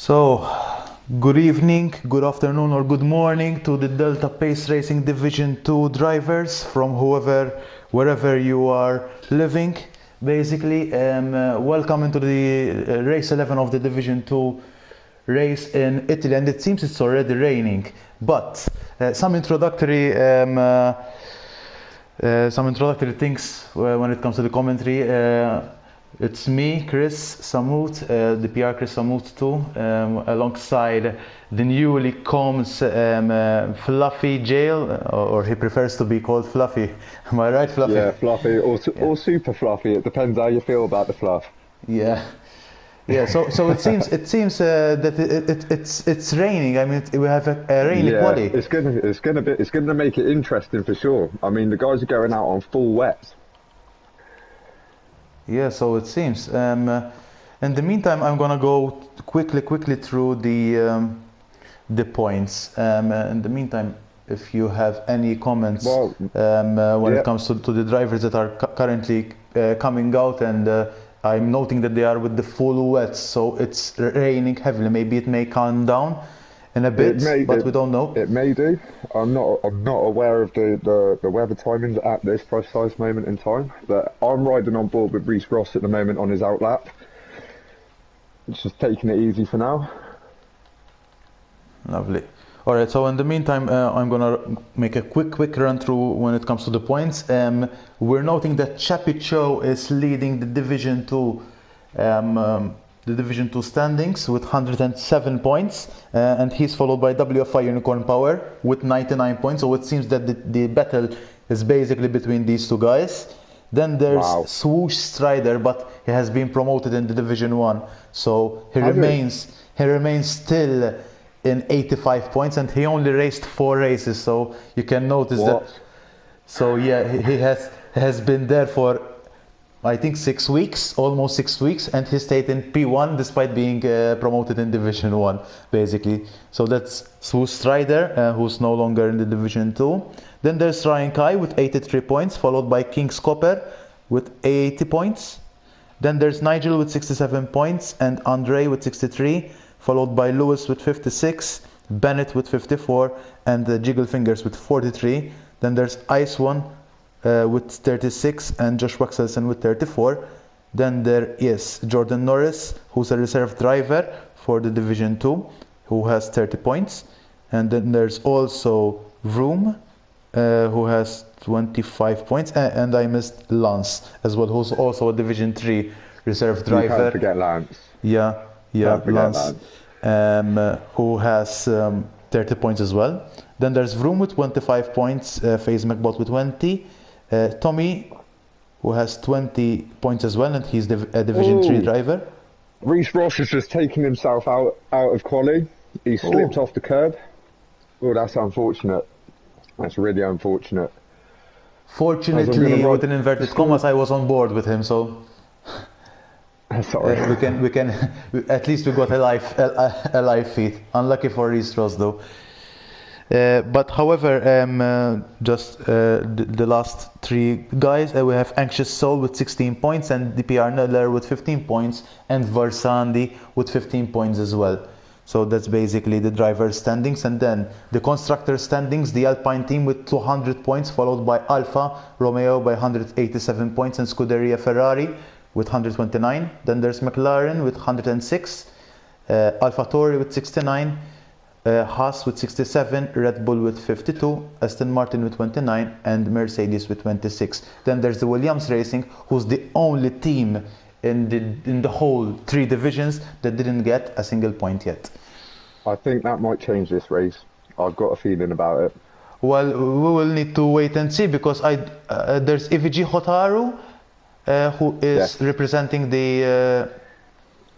So, good evening, good afternoon, or good morning to the Delta Pace Racing Division 2 drivers from wherever you are living. Basically, welcome into the race 11 of the Division 2 race in Italy, and it seems it's already raining. But some introductory things when it comes to the commentary. It's me, Chris Samut, the PR Chris Samut too, alongside the newly combed Fluffy Jail, or he prefers to be called Fluffy. Am I right, Fluffy? Yeah, fluffy or super fluffy. It depends how you feel about the fluff. Yeah. Yeah, so it seems that it's raining. I mean, we have a rainy Yeah, quali. it's gonna make it interesting for sure. I mean, the guys are going out on full wet. Yeah, so it seems. In the meantime, I'm gonna go quickly through the points. In the meantime, if you have any comments Well, when it yeah, comes to the drivers that are currently coming out, and I'm noting that they are with the full wet, so it's raining heavily. Maybe it may calm down in a it bit, may but it we don't know. it may do. I'm not aware of the weather timings at this precise moment in time, but I'm riding on board with Reece Ross at the moment on his outlap. Just taking it easy for now. Lovely. All right. So in the meantime, I'm gonna make a quick run through when it comes to the points. We're noting that Chappie Cho is leading um, um, the Division 2 standings with 107 points, and he's followed by WFI Unicorn Power with 99 points. So it seems that the battle is basically between these two guys. Then there's Wow, Swoosh Strider, but he has been promoted in the Division 1, so he has he? remains still in 85 points, and he only raced 4 races, so you can notice that. What? So yeah, he has been there for, I think, 6 weeks, almost 6 weeks, and he stayed in P1 despite being promoted in Division 1, basically. So that's Swoosh Strider, who's no longer in the Division 2. Then there's Ryan Kai with 83 points, followed by King Scopper with 80 points. Then there's Nigel with 67 points, and Andre with 63, followed by Lewis with 56, Bennett with 54, and Jiggle Fingers with 43. Then there's Ice One with 36, and Josh Waxelson with 34. Then there is Jordan Norris, who's a reserve driver for the Division 2, who has 30 points. And then there's also Vroom, who has 25 points. And I missed Lance as well, who's also a Division 3 reserve You can't driver. forget Lance. Yeah, yeah, Can't forget Lance, Lance. who has 30 points as well. Then there's Vroom with 25 points, FaZe McBot with 20, Tommy, who has 20 points as well, and he's a Division 3 Oh, driver. Reece Ross has just taken himself out of quali. He slipped Oh, off the curb. Oh, that's unfortunate. That's really unfortunate. As I'm gonna fortunately, ride. with an inverted commas, I was on board with him, so Sorry. we can at least we got a live feed. Unlucky for Reece Ross though. But however, just the last three guys, we have Anxious Soul with 16 points, and DPR Neller with 15 points, and Versandi with 15 points as well. So that's basically the driver standings. And then the constructor standings, the Alpine team with 200 points, followed by Alfa Romeo by 187 points, and Scuderia Ferrari with 129. Then there's McLaren with 106, AlphaTauri with 69, Haas with 67, Red Bull with 52, Aston Martin with 29, and Mercedes with 26. Then there's the Williams Racing, who's the only team in the whole 3 divisions that didn't get a single point yet. I think that might change this race. I've got a feeling about it. Well, we will need to wait and see, because there's EVG Hotaru, who is Yes, representing the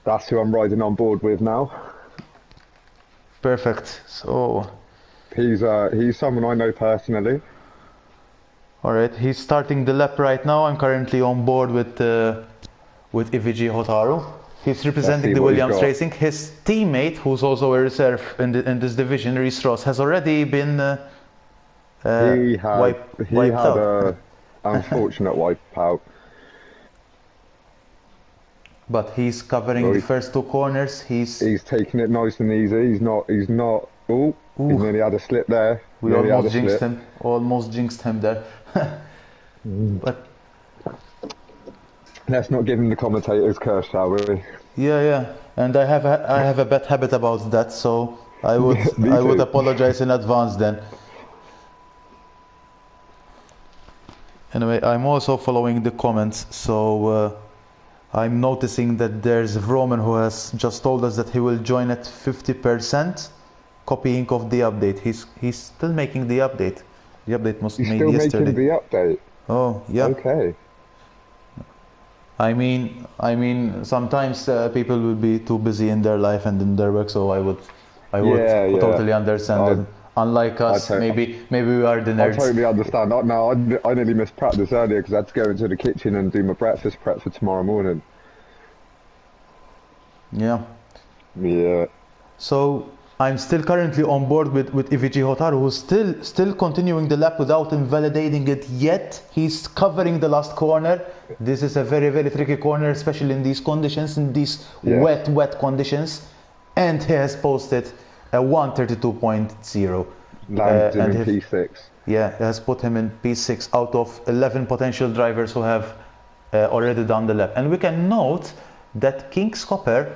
that's who I'm riding on board with now. perfect. So, He's someone I know personally. all right, he's starting the lap right now. I'm currently on board with EVG Hotaru. He's Let's representing see the what he's Williams got. Racing. His teammate, who's also a reserve in this division, Reece Ross, has already been uh, He had he wiped had out. a unfortunate wipeout. but he's covering Well, the first two corners. He's taking it nice and easy. He's not. Oh, he ooh, nearly had a slip there. we Nearly had a almost jinxed slip. him. Almost jinxed him there. But Let's not give him the commentator's curse, shall we? yeah, and I have a bad habit about that, so Me I would too. apologize in advance then. Anyway, I'm also following the comments, so I'm noticing that there's Roman who has just told us that he will join at 50%, copying of the update. He's still making the update. The update was He's made still making yesterday. the update. Oh yeah. Okay. I mean, sometimes people will be too busy in their life and in their work, so I would Yeah. totally understand that. Unlike us, I maybe we are the I nerds. totally understand. No, I nearly missed practice earlier because I had to go into the kitchen and do my breakfast prep for tomorrow morning. Yeah. Yeah. So I'm still currently on board with EVG Hotaru, who's still continuing the lap without invalidating it yet. He's covering the last corner. This is a very, very tricky corner, especially in these conditions, in these Yes. wet conditions. And he has posted a 132.0. Landed him and in he- P6. Yeah, it has put him in P6 out of 11 potential drivers who have already done the lap. And we can note that King's Copper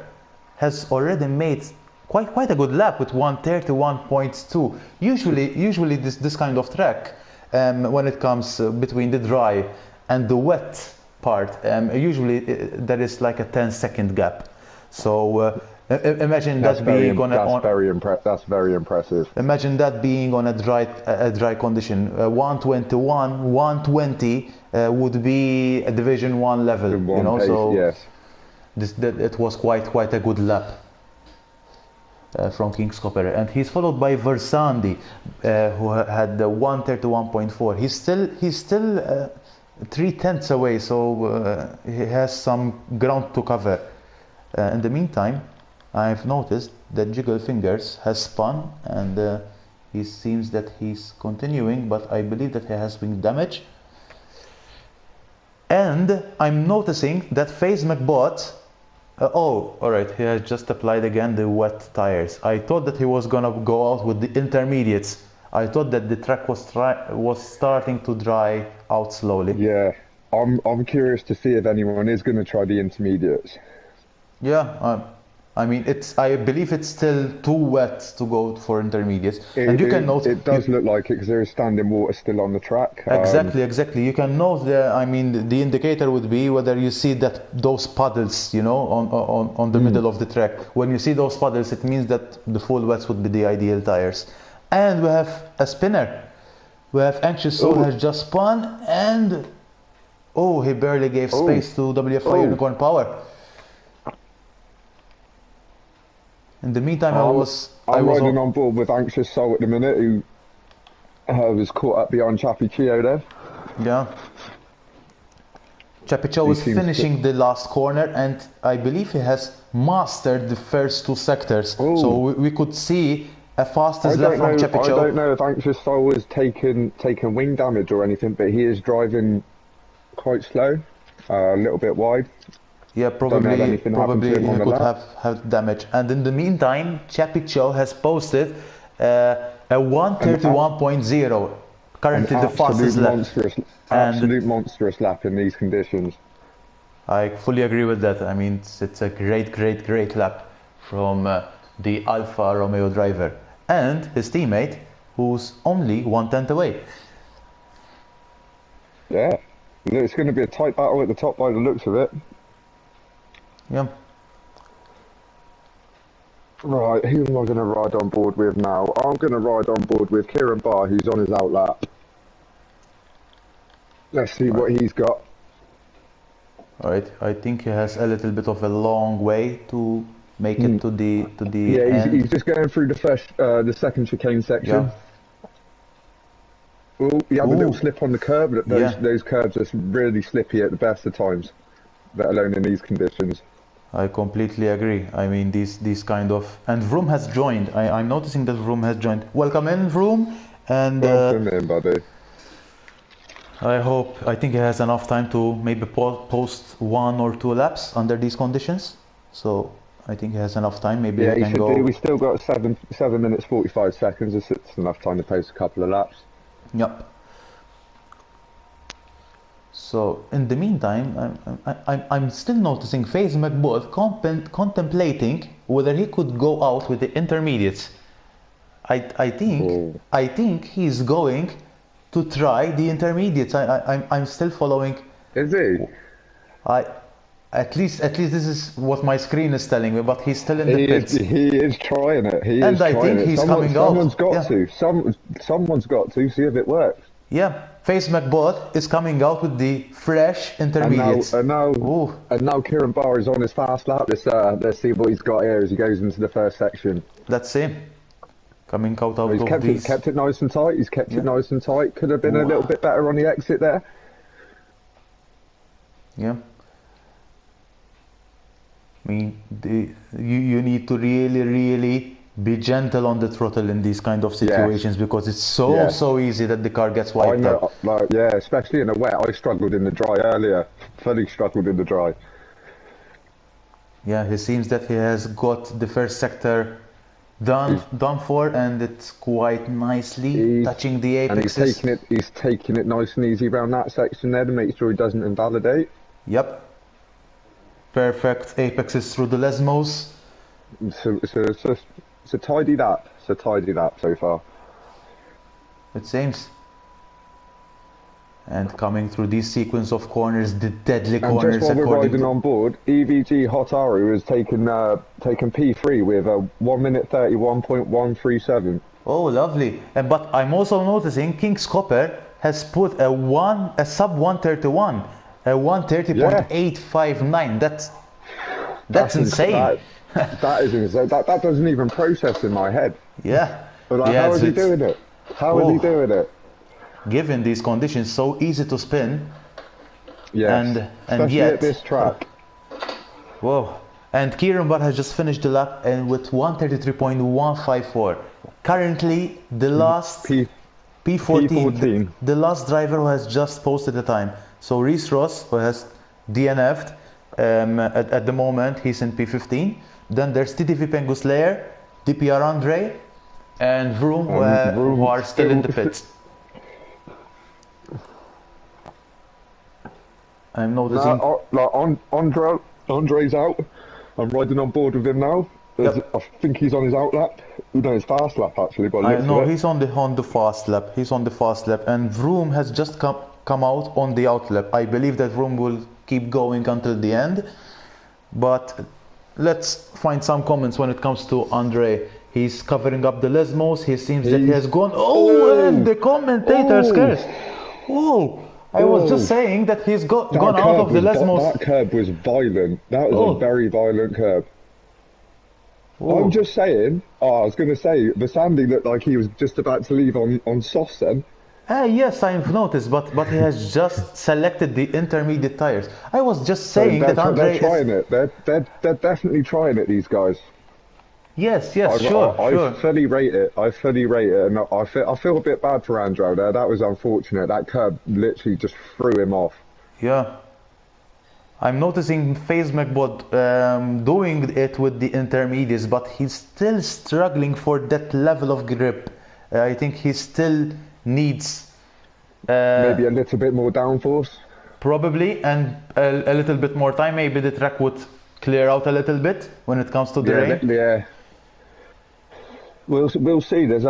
has already made quite a good lap with 131.2. Usually this kind of track, when it comes between the dry and the wet part, usually there is like a 10-second gap. So imagine That's that being on that's very impressive. imagine that being on a dry condition. 121, 120 would be a Division 1 level, In you one know. pace, So yes. it was quite a good lap from King's Copper, and he's followed by Versandi, who had the 131.4. He's still 3/10 away, so he has some ground to cover. In the meantime, I've noticed that Jiggle Fingers has spun, and he seems that he's continuing, but I believe that he has wing damage. And I'm noticing that FaZe McBot, oh, alright, he has just applied again the wet tires. I thought that he was gonna go out with the intermediates. I thought that the track was starting to dry out slowly. Yeah. I'm curious to see if anyone is going to try the intermediates. Yeah, I mean, I believe it's still too wet to go for intermediates. And you can note it does look like it because there is standing water still on the track. Exactly. You can note the indicator would be whether you see those puddles, you know, on the middle of the track. When you see those puddles, it means that the full wets would be the ideal tires. And we have a spinner. We have Anxious Soul has just spun, and he barely gave space to WFI Unicorn Power. In the meantime, I'm riding on board with Anxious Soul at the minute, who was caught up behind Chappie Chio there. Yeah. Chapicho is finishing the last corner, and I believe he has mastered the first two sectors. So we could see a fastest lap from Chapicho. I don't know if Anxious Soul has taken wing damage or anything, but he is driving quite slow, a little bit wide. Yeah, probably he could have damage. And in the meantime, Chapicho has posted a 131.0, currently the fastest lap. Absolute monstrous lap in these conditions. I fully agree with that. I mean, it's a great lap from the Alfa Romeo driver and his teammate, who's only 1/10 away. Yeah, it's going to be a tight battle at the top by the looks of it. Yeah. Right, who am I going to ride on board with now? I'm going to ride on board with Kieran Barr, who's on his outlap. Let's see what he's got. Alright, I think he has a little bit of a long way to make it to the end. He's just going through the second chicane section. Yeah. Oh, he had a little slip on the curb. Those curbs are really slippy at the best of times, let alone in these conditions. I completely agree. I mean, these kind of... And Vroom has joined. I'm noticing that Vroom has joined. Welcome in, Vroom. And welcome in, buddy. I think he has enough time to maybe post 1 or 2 laps under these conditions. So I think he has enough time. Maybe Yeah, he he can should do. go. We still got 7 minutes 45 seconds. It's enough time to post a couple of laps. Yep. So in the meantime, I'm still noticing FaZe McBoth contemplating whether he could go out with the intermediates. Oh. I think he's going to try the intermediates. I'm still following. Is he? I at least this is what my screen is telling me. But he's still in the He is. pits, He is trying it. He and is I trying think it. he's coming out. Someone's got Yeah, to. Someone's got to see if it works. yeah. FaZe McBoth is coming out with the fresh And intermediates. Ooh. now Kieran Barr is on his fast lap. Let's see what he's got here as he goes into the first section. Let's see. Coming out He's of these. kept it nice and tight. He's kept it nice and tight. Could have been a little bit better on the exit there. Yeah. I mean, you need to really be gentle on the throttle in these kind of situations because it's so easy that the car gets I wiped know, out. like, yeah, especially in the wet. I struggled in the dry earlier. Fully struggled in the dry. Yeah, it seems that he has got the first sector done for, and it's quite nicely touching the And apexes. he's taking it nice and easy around that section there to make sure he doesn't invalidate. Yep. Perfect apexes through the Lesmos. It's a tidy lap. It's a tidy lap so far. It seems. And coming through this sequence of corners, the deadly And corners. just while we're according riding to- on board, EVG Hotaru has taken P3 with a 1 minute 31.137. Oh, lovely. But I'm also noticing King's Copper has put a sub 131, a 130.859. That's insane. That is insane. That doesn't even process in my head. Yeah. But like, Yeah, how is he doing it? How is he doing it? Given these conditions, so easy to spin. Yes. And Especially yet, at this track. Whoa. And Kieran Barr has just finished the lap and with 133.154. Currently, the last P14, the last driver who has just posted the time. So Reece Ross, who has DNF'd at the moment, he's in P15. Then there's TTV Pengus Layer, DPR Andre, and Vroom, who are still in the pits. I'm noticing. Andre's out. I'm riding on board with him now. I think he's on his out lap. No, his fast lap actually. But no, he's on the fast lap. He's on the fast lap, and Vroom has just come out on the out lap. I believe that Vroom will keep going until the end. But let's find some comments when it comes to Andre. He's covering up the Lesmos. He seems that he has gone. And the commentators cursed. I was just saying that he's gone out of the Lesmos. That curb was violent. That was a very violent curb. I'm just saying. I was going to say the Sandy looked like he was just about to leave on softs then. Yes, I've noticed, but he has just selected the intermediate tires. I was just saying that Andre they're trying it. They're definitely trying it. These guys. Yes, I sure. fully rate it. I fully rate it, and I feel a bit bad for Andrew there. That was unfortunate. That curb literally just threw him off. Yeah. I'm noticing FaZe McBoth doing it with the intermediates, but he's still struggling for that level of grip. I think he still needs maybe a little bit more downforce. Probably, and a little bit more time. Maybe the track would clear out a little bit when it comes to the rain. Yeah. We'll see. There's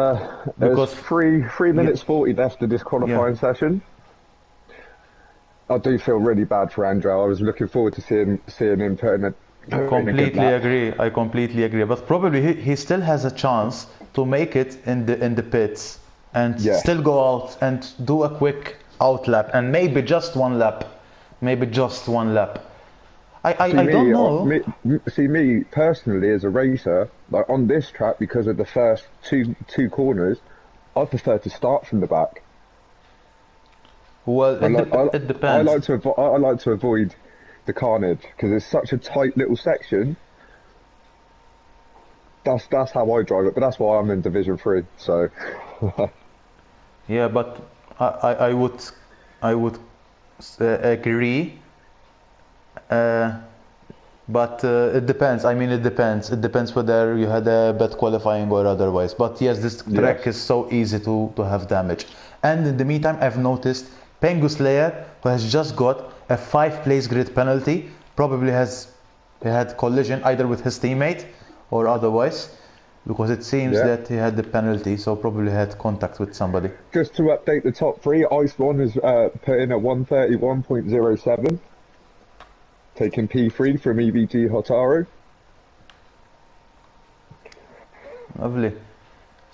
Because 3 minutes 40 left of this qualifying session. I do feel really bad for Andrew. I was looking forward to seeing him putting a Completely agree. I completely agree. But probably he still has a chance to make it in the pits and still go out and do a quick out lap and maybe just one lap. I don't know. Me personally as a racer, like on this track, because of the first two corners, I prefer to start from the back. Well, it depends. I like to avoid the carnage because it's such a tight little section. That's how I drive it, but that's why I'm in Division 3. So. Yeah, but I would I would agree. But it depends. I mean, it depends. It depends whether you had a bad qualifying or otherwise. But yes, this track is so easy to have damage. And in the meantime, I've noticed Pengus Layer, who has just got a 5-place grid penalty, probably he had collision either with his teammate or otherwise, because it seems that he had the penalty, so probably had contact with somebody. Just to update the top three, Ice One has put in a 131.07. Taking P3 from EVG Hotaru. Lovely.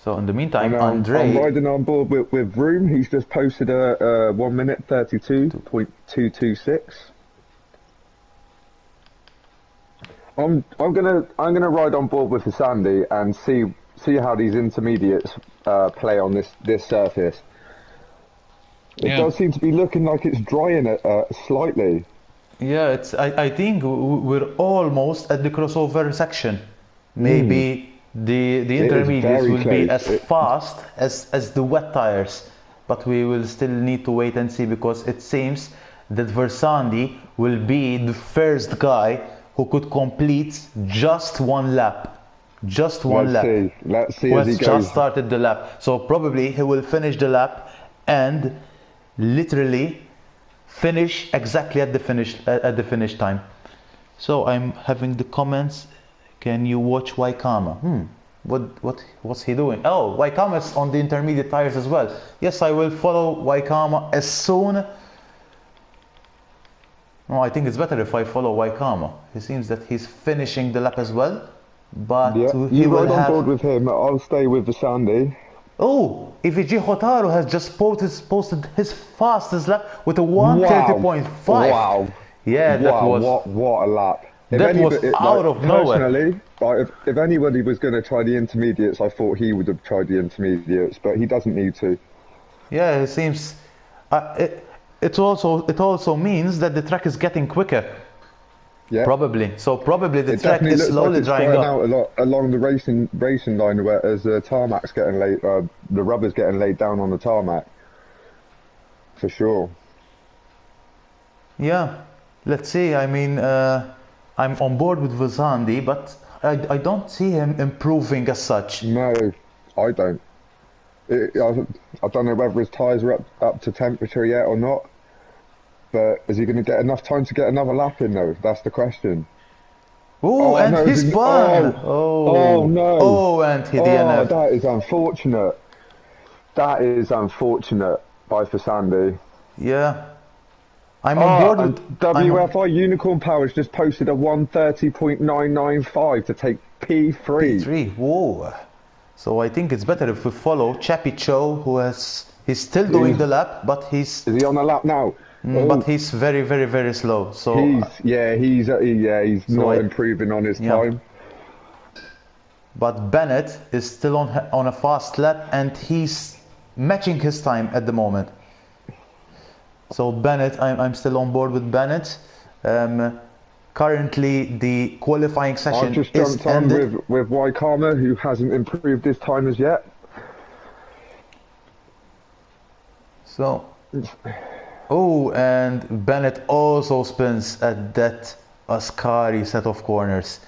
So in the meantime, and, Andre... I'm riding on board with Vroom. He's just posted a 1 minute 32.226. I'm gonna ride on board with Sandy and see how these intermediates play on this surface. It does seem to be looking like it's drying it slightly. Yeah, I think we're almost at the crossover section. Maybe the intermediates will be as fast as the wet tires, but we will still need to wait and see, because it seems that Versandi will be the first guy who could complete just one lap. Just one lap. Let's see who as he has goes. just started the lap. So probably he will finish the lap and literally finish exactly at the finish time. So I'm having the comments. Can you watch Waikama? What's he doing? Oh, Waikama's on the intermediate tires as well. Yes, I will follow Waikama as soon. No, I think it's better if I follow Waikama. He seems that he's finishing the lap as well, but he you will ride on have... board with him. I'll stay with the Sandy. Oh, EVG Hotaru has just posted his fastest lap with a 130.5. Wow. Yeah, that was... What a lap. That was out of nowhere. Personally, if anybody was going to try the intermediates, I thought he would have tried the intermediates, but he doesn't need to. Yeah, it seems... it also means that the track is getting quicker. Yeah. Probably. So probably the track is slowly drying up. Out a lot along the racing line, where as the tarmac's getting laid, the rubber's getting laid down on the tarmac. For sure. Yeah. Let's see. I mean, I'm on board with Versandi, but I don't see him improving as such. No, I don't. I don't know whether his tyres are up to temperature yet or not. But is he going to get enough time to get another lap in, though? That's the question. Oh, and no, his spun! Oh, no. Oh, and he DNF'd. Oh, that is unfortunate. That is unfortunate by Versandi. Yeah. I'm on board with... WFI Unicorn Powers just posted a 130.995 to take P3. P3, whoa. So I think it's better if we follow Chappie Cho, he's still doing the lap, but he's... Is he on the lap now? But he's very, very, very slow. So he's not improving on his time. But Bennett is still on a fast lap, and he's matching his time at the moment. So Bennett, I'm still on board with Bennett. Currently, the qualifying session I've just jumped on with Waikama, who hasn't improved his time as yet. So, oh, and Bennett also spins at that Ascari set of corners.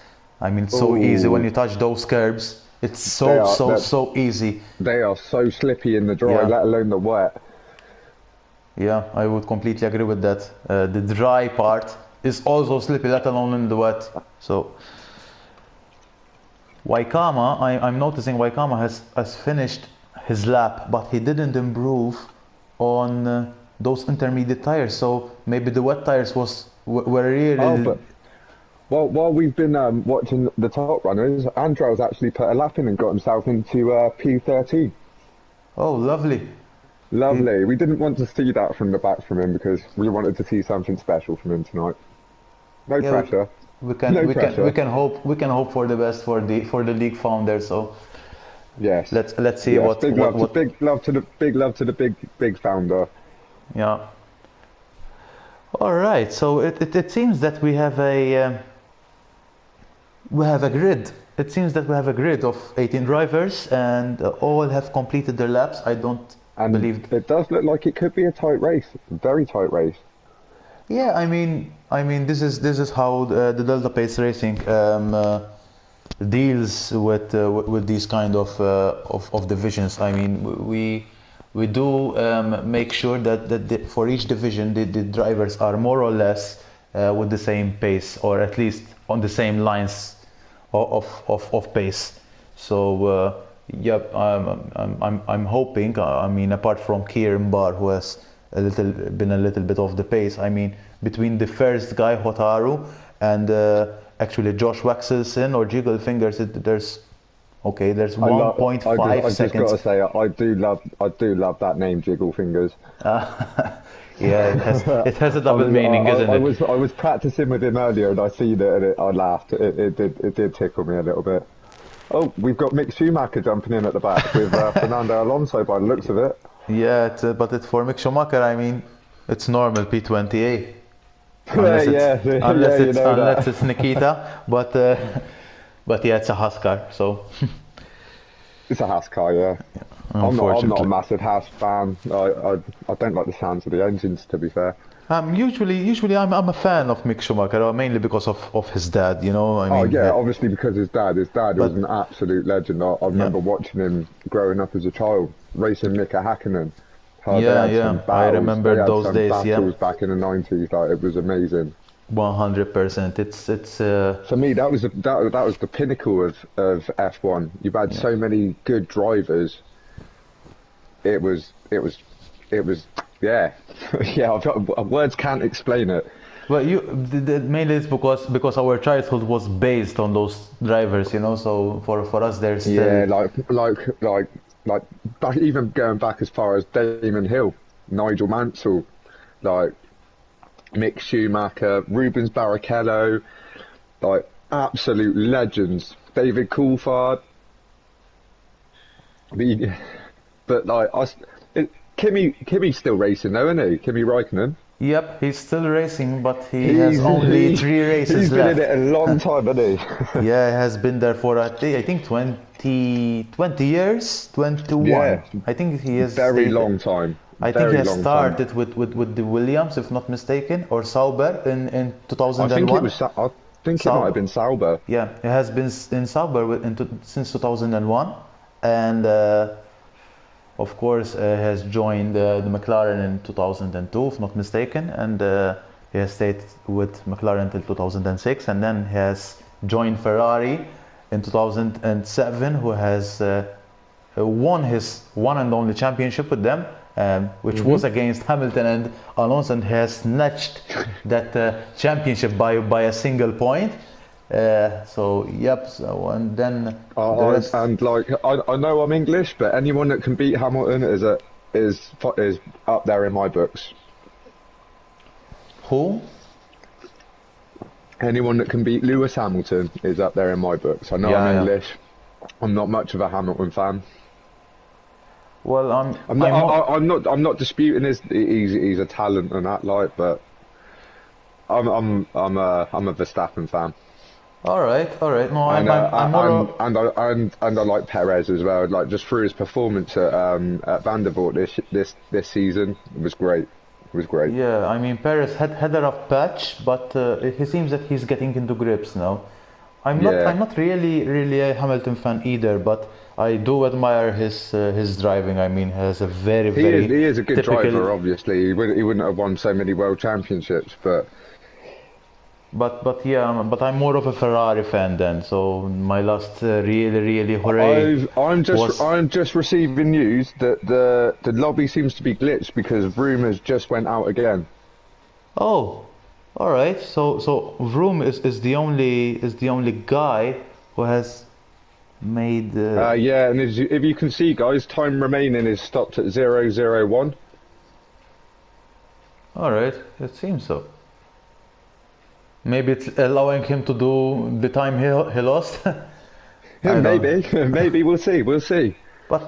I mean, so easy when you touch those curbs. It's so easy. They are so slippy in the dry, let alone the wet. Yeah, I would completely agree with that. The dry part is also slippy, let alone in the wet. So Waikama, I'm noticing Waikama has finished his lap, but he didn't improve on those intermediate tires. So maybe the wet tires were really... While we've been watching the top runners, Andrew's actually put a lap in and got himself into P13. Oh, lovely. Lovely. We didn't want to see that from the back from him because we wanted to see something special from him tonight. No pressure. We can hope for the best for the league founder. So yes, let's see what big love to the big founder. Yeah. All right. So it seems that we have a grid. It seems that we have a grid of 18 drivers, and all have completed their laps. I don't And believe. it does look like it could be a tight race, very tight race. Yeah, this is how the Delta Pace Racing deals with these kind of divisions. I mean, we do make sure that for each division the drivers are more or less with the same pace, or at least on the same lines of pace. So yeah, I'm hoping. I mean, apart from Kieran Barr, who has been a little bit off the pace. I mean, between the first guy Hotaru and actually Josh Waxelson or Jiggle Fingers, there's I 1.5 just got seconds. to say, I do love that name, Jiggle Fingers. Yeah, it has a double meaning, isn't it? I was practicing with him earlier, and I seen it, and I laughed. It did tickle me a little bit. Oh, we've got Mick Schumacher jumping in at the back with Fernando Alonso by the looks of it. Yeah, but for Mick Schumacher, I mean, it's normal P20A, Yeah, unless it's yeah, you know unless that. it's Nikita, but yeah, it's a Haas car, so It's a Haas car, yeah. I'm not a unfortunately. massive Haas fan. I don't like the sounds of the engines, to be fair. Usually I'm a fan of Mick Schumacher, mainly because of his dad, you know. I Oh mean, yeah, obviously because his dad was an but absolute legend. I yeah, remember watching him growing up as a child, racing Mika Hakkinen. They yeah, had some yeah. I battles. remember They had those some days. Yeah, battles back in the 90s. Like it was amazing. 100%. It's For me, that was the pinnacle of F1. You've had yeah. so many good drivers. It was it was it was yeah yeah. Words can't explain it. Well, mainly it's because our childhood was based on those drivers, you know. So for us, there's still Yeah, like back, even going back as far as Damon Hill, Nigel Mansell, like Mick Schumacher, Rubens Barrichello, like absolute legends. David Coulthard, the, but like Kimmy's still racing though, isn't he? Kimi Räikkönen. Yep, he's still racing, but he has only three He's races been in left. it a long time, hasn't he? Yeah, he has been there for I think 20 years, 21. Yeah, I think he has very stayed. long time, I think he very has long time. started with the Williams, if not mistaken, or Sauber in I think it 2001. was. I think it might have Sauber, been Sauber. yeah, he has been in Sauber since 2001, and of course has joined the McLaren in 2002, if not mistaken, and he has stayed with McLaren until 2006, and then he has joined Ferrari in 2007, who has won his one and only championship with them, which was against Hamilton and Alonso, and has snatched that championship by a single point. So yep. So and then the rest. And like I know I'm English, but anyone that can beat Hamilton is up there in my books. Who? Anyone that can beat Lewis Hamilton is up there in my books. I know I'm Yeah, yeah. English. I'm not much of a Hamilton fan. Well, I'm not. I'm not disputing he's a talent and that like, but I'm a Verstappen fan. all right, all right. No, And I'm more. I like Perez as well. Like just through his performance at Vanderbilt this season, it was great. It was great. Yeah, I mean Paris had a rough patch, but it seems that he's getting into grips now. Yeah, I'm not really a Hamilton fan either, but I do admire his driving. I mean, he has a very he is a good typical. driver. Obviously, he wouldn't have won so many world championships, but But yeah, but I'm more of a Ferrari fan then. So my last really hooray was. I'm just receiving news that the lobby seems to be glitched because rumours just went out again. Oh, all right. So Vroom is the only guy who has made. Yeah, and if you can see, guys, time remaining is stopped at 001. All right, it seems so. Maybe it's allowing him to do the time he lost. Yeah, I don't. maybe, maybe we'll see. We'll see. But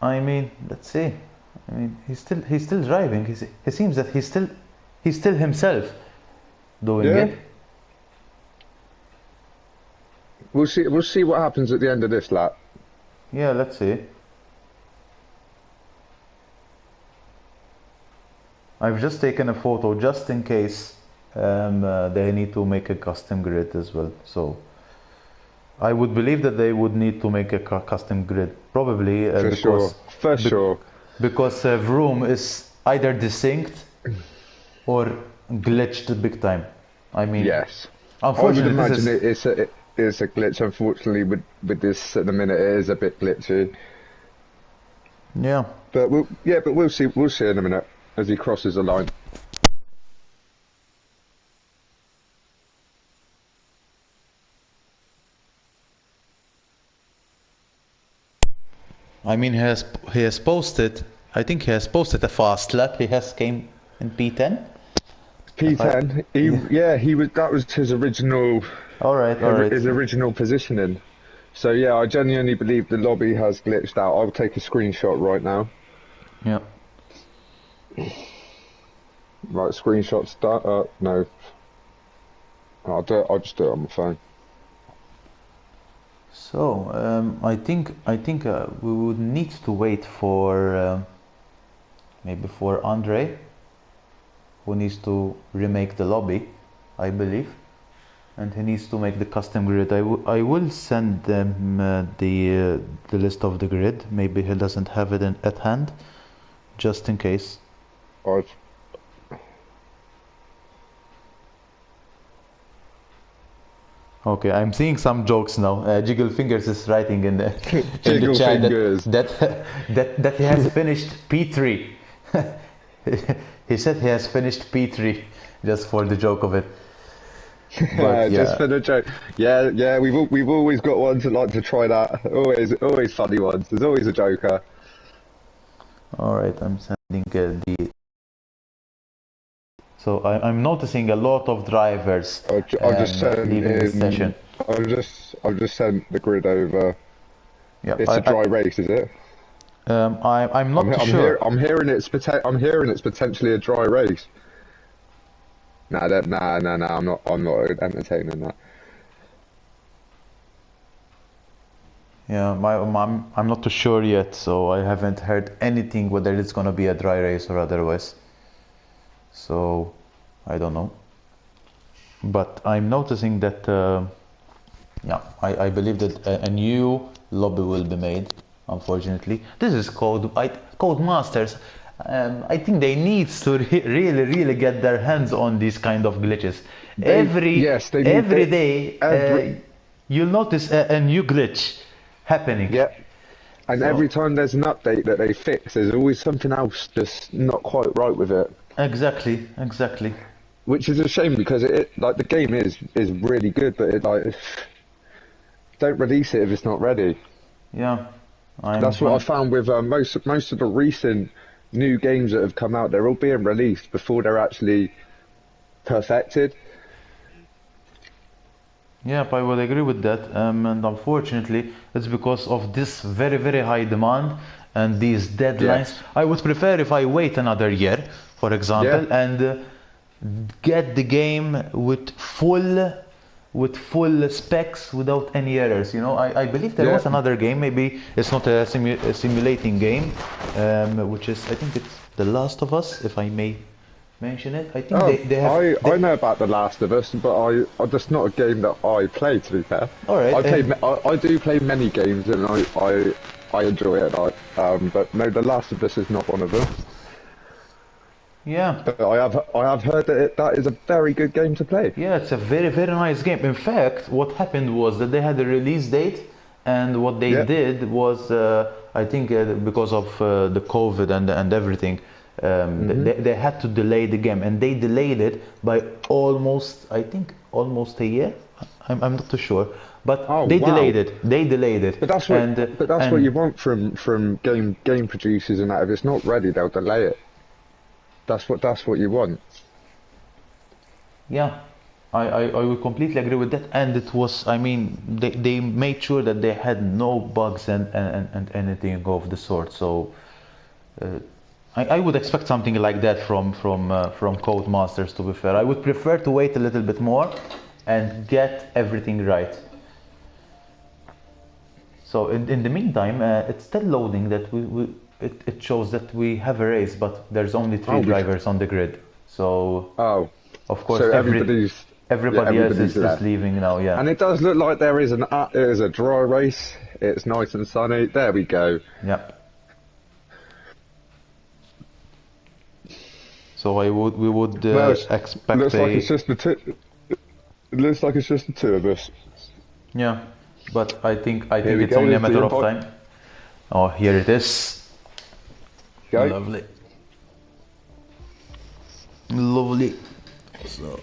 I mean, let's see. I mean, he's still driving. He seems that he's still himself doing Yeah, it. we'll see. We'll see what happens at the end of this lap. Yeah, let's see. I've just taken a photo just in case they need to make a custom grid as well. So I would believe that they would need to make a custom grid, probably For sure. For sure. because Vroom is either desynced or glitched big time. I mean, Yes. I would unfortunately, imagine it's a glitch. Unfortunately, with this at the minute, it is a bit glitchy. yeah. But we'll see. We'll see in a minute as he crosses the line. I mean, he has posted. I think he has posted a fast lap. He has came in P10. P10. He was. That was his original. All right, all right. His original positioning. So yeah, I genuinely believe the lobby has glitched out. I'll take a screenshot right now. Yeah. Right, screenshot start. No, I'll do it. I'll just do it on my phone. So I think we would need to wait for maybe for Andre, who needs to remake the lobby, I believe, and he needs to make the custom grid. I will send them the list of the grid. Maybe he doesn't have it at hand, just in case. I've Okay, I'm seeing some jokes now. Jiggle Fingers is writing in the Jiggle chat Fingers. that he has finished P3. He said he has finished P3 just for the joke of it. But just yeah, for the joke. Yeah. We've always got ones that like to try that. Always funny ones. There's always a joker. all right. I'm sending the. So I'm noticing a lot of drivers I'll just send leaving the in. session. I'll just send the grid over. Yeah, It's a dry race, is it? I'm not too sure. I'm hearing it's potentially a dry race. Nah, I'm not entertaining that. Yeah, I'm not too sure yet, so I haven't heard anything whether it's gonna be a dry race or otherwise. So I don't know. But I'm noticing that yeah, I believe that a new lobby will be made. Unfortunately, this is Code Masters. I think they need to really get their hands on these kind of glitches. Every day, you'll notice a new glitch happening. Yeah. And So every time there's an update that they fix, there's always something else just not quite right with it. exactly. Which is a shame because it like the game is really good, but it like don't release it if it's not ready. Yeah, That's what I found with most of the recent new games that have come out. They're all being released before they're actually perfected. Yep, I would agree with that. And unfortunately, it's because of this very high demand and these deadlines. Yes. I would prefer if I wait another year, for example, Yeah. and get the game with full specs without any errors. You know, I believe there was Yeah. another game. Maybe it's not a simulating game, which is I think it's The Last of Us, if I may mention it. I think Oh, they have. I know about The Last of Us, but that's not a game that I play. To be fair, All right, I do play many games, and I enjoy it. But no, The Last of Us is not one of them. yeah. But I have heard that that is a very good game to play. Yeah, it's a very nice game. In fact, what happened was that they had a release date, and what they Yeah. did was, I think, because of the COVID and everything, they had to delay the game, and they delayed it by almost, I think, almost a year. I'm not too sure, but Oh, they wow. delayed it. They delayed it. But that's what And you want from game producers and that. If it's not ready, they'll delay it. That's what you want. yeah, I would completely agree with that. And it was, I mean, they made sure that they had no bugs and anything of the sort. So I would expect something like that from Codemasters. To be fair, I would prefer to wait a little bit more and get everything right. So in the meantime, it's still loading. That it shows that we have a race, but there's only three drivers on the grid. So of course so everybody else everybody's is leaving now. Yeah. And it does look like there is a dry race. It's nice and sunny. There we go. Yep. So we would expect looks like it's just the two. It looks like it's just the two of us. Yeah, but I think it's only a matter of time. Oh, here it is. Go. Lovely. Lovely. So.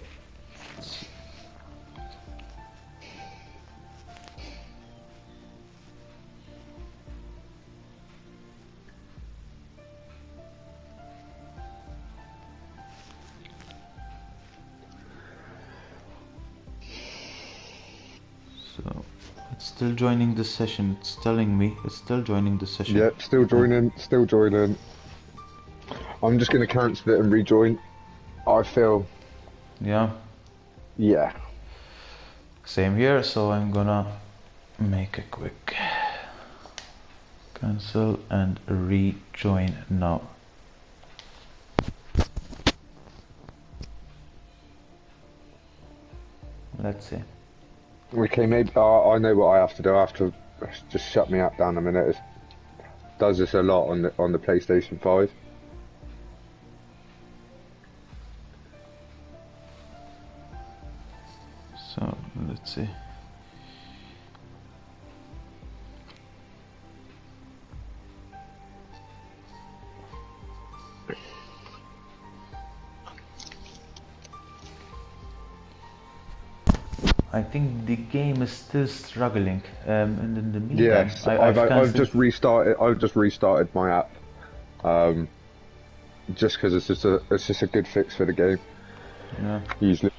So, it's still joining the session. It's telling me it's still joining the session. Yep, still joining, still joining. I'm just going to cancel it and rejoin. I feel. Yeah. Yeah. Same here, so I'm gonna make a quick cancel and rejoin now. Let's see. Okay, maybe I know what I have to do. I have to just shut my app down a minute. It does this a lot on the PlayStation 5. So let's see. I think the game is still struggling. And in the meantime, yes, I've just restarted. I've just restarted my app. Just because it's just a good fix for the game. Yeah. Usually.